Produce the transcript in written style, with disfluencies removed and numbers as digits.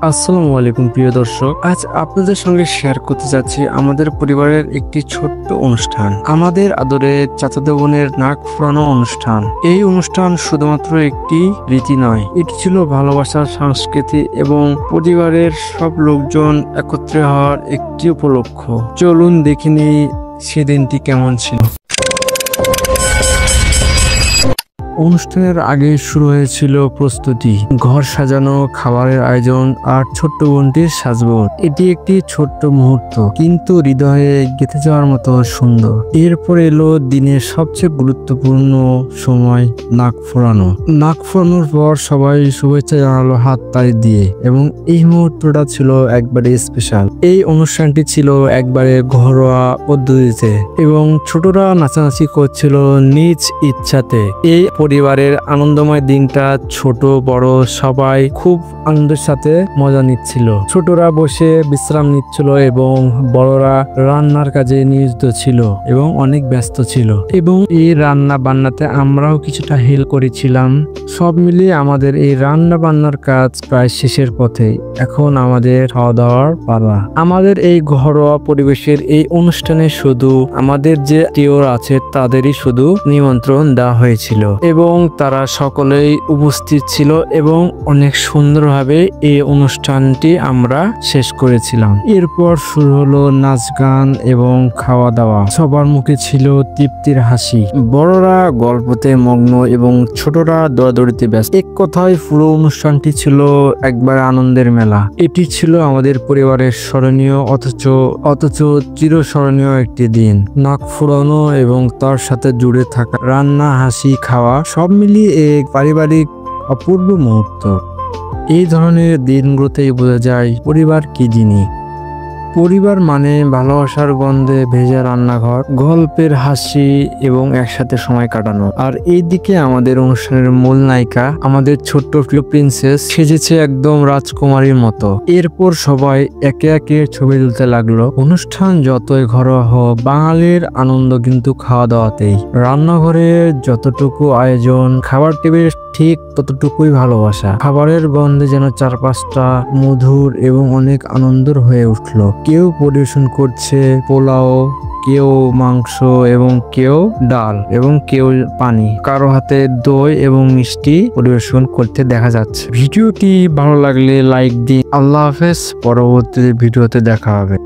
আসসালামু আলাইকুম প্রিয় দর্শক, আজ আপনাদের সঙ্গে শেয়ার করতে যাচ্ছি আমাদের পরিবারের একটি ছোট্ট অনুষ্ঠান, আমাদের আদরের চাচাতো বোনের নাক ফুরানো অনুষ্ঠান। এই অনুষ্ঠান শুধুমাত্র একটি রীতি নয়, এটি ছিল ভালোবাসার সংস্কৃতি এবং পরিবারের সব লোকজন একত্রে হওয়ার একটি উপলক্ষ। চলুন দেখে নিই সেদিনটি কেমন ছিল। অনুষ্ঠানের আগে শুরু হয়েছিল প্রস্তুতি, ঘর সাজানো, খাবারের আয়োজন আর ছোট্ট বোনটির সাজগোজ। এটি একটি ছোট্ট মুহূর্ত, কিন্তু হৃদয়ে গেঁথে যাওয়ার মতো সুন্দর। এরপর এলো দিনের সবচেয়ে গুরুত্বপূর্ণ সময়, নাক ফোরানো। নাক ফোরানোর পর সবাই শুভেচ্ছা জানালো হাত তালি দিয়ে, এবং এই মুহূর্তটা ছিল একবারে স্পেশাল। এই অনুষ্ঠানটি ছিল একবারে ঘরোয়া পদ্ধতিতে এবং ছোটরা নাচানাচি করছিল নিজ ইচ্ছাতে। এই পরিবারের আনন্দময় দিনটা ছোট বড় সবাই খুব আনন্দের সাথে মজা নিচ্ছিল। ছোটরা বসে বিশ্রাম নিচ্ছিল এবং বড়রা রান্নার কাজে নিয়োজিত ছিল এবং অনেক ব্যস্ত ছিল, এবং এই রান্না বান্নাতে আমরাও কিছুটা হেল্প করেছিলাম। সব মিলিয়ে আমাদের এই রান্না বান্নার কাজ প্রায় শেষের পথে। এখন আমাদের খাওয়া দাওয়ার পালা। আমাদের এই ঘরোয়া পরিবেশের এই অনুষ্ঠানে শুধু আমাদের যে আত্মীয়রা আছে তাদেরই শুধু নিমন্ত্রণ দেওয়া হয়েছিল এবং তারা সকলেই উপস্থিত ছিল এবং অনেক সুন্দরভাবে এই অনুষ্ঠানটি আমরা শেষ করেছিলাম। এরপর শুরু হলো নাচ গান এবং খাওয়া দাওয়া। সবার মুখে ছিল তৃপ্তির হাসি। বড়রা গল্পতে মগ্ন এবং ছোটরা দৌড়াদৌড়িতে ব্যস্ত। এক কথায় পুরো অনুষ্ঠানটি ছিল একবার আনন্দের মেলা। এটি ছিল আমাদের পরিবারের স্মরণীয় অথচ চিরস্মরণীয় একটি দিন। নাক ফুরানো এবং তার সাথে জুড়ে থাকা রান্না, হাসি, খাওয়া সব মিলিয়ে এক পারিবারিক অপূর্ব মুহূর্ত। এই ধরনের দিনগুলোতেই বোঝা যায় পরিবার কি জিনিস। পরিবার মানে ভালোবাসার গন্ধে ভেজা রান্নাঘর, গল্পের হাসি এবং একসাথে সময় কাটানো। আর এইদিকে আমাদের অনুষ্ঠানের মূল নায়িকা, আমাদের ছোট্ট প্রিয় প্রিন্সেস, সেজেছে একদম রাজকুমারীর মতো। এরপর সবাই একে একে ছবি তুলতে লাগলো। অনুষ্ঠান যতই ঘরোয়া হোক, বাঙালির আনন্দ কিন্তু খাওয়া দাওয়াতেই। রান্নাঘরের যতটুকু আয়োজন, খাবার টেবিলের ঠিক ততটুকুই ভালোবাসা। খাবারের গন্ধে যেন চারপাশটা মধুর এবং অনেক আনন্দের হয়ে উঠলো। কেউ পরিবেশন করছে পোলাও, কেউ মাংস এবং কেউ ডাল এবং কেউ পানি, কারো হাতে দই এবং মিষ্টি পরিবেশন করতে দেখা যাচ্ছে। ভিডিওটি ভালো লাগলে লাইক দিন। আল্লাহ হাফেজ, পরবর্তী ভিডিওতে দেখা হবে।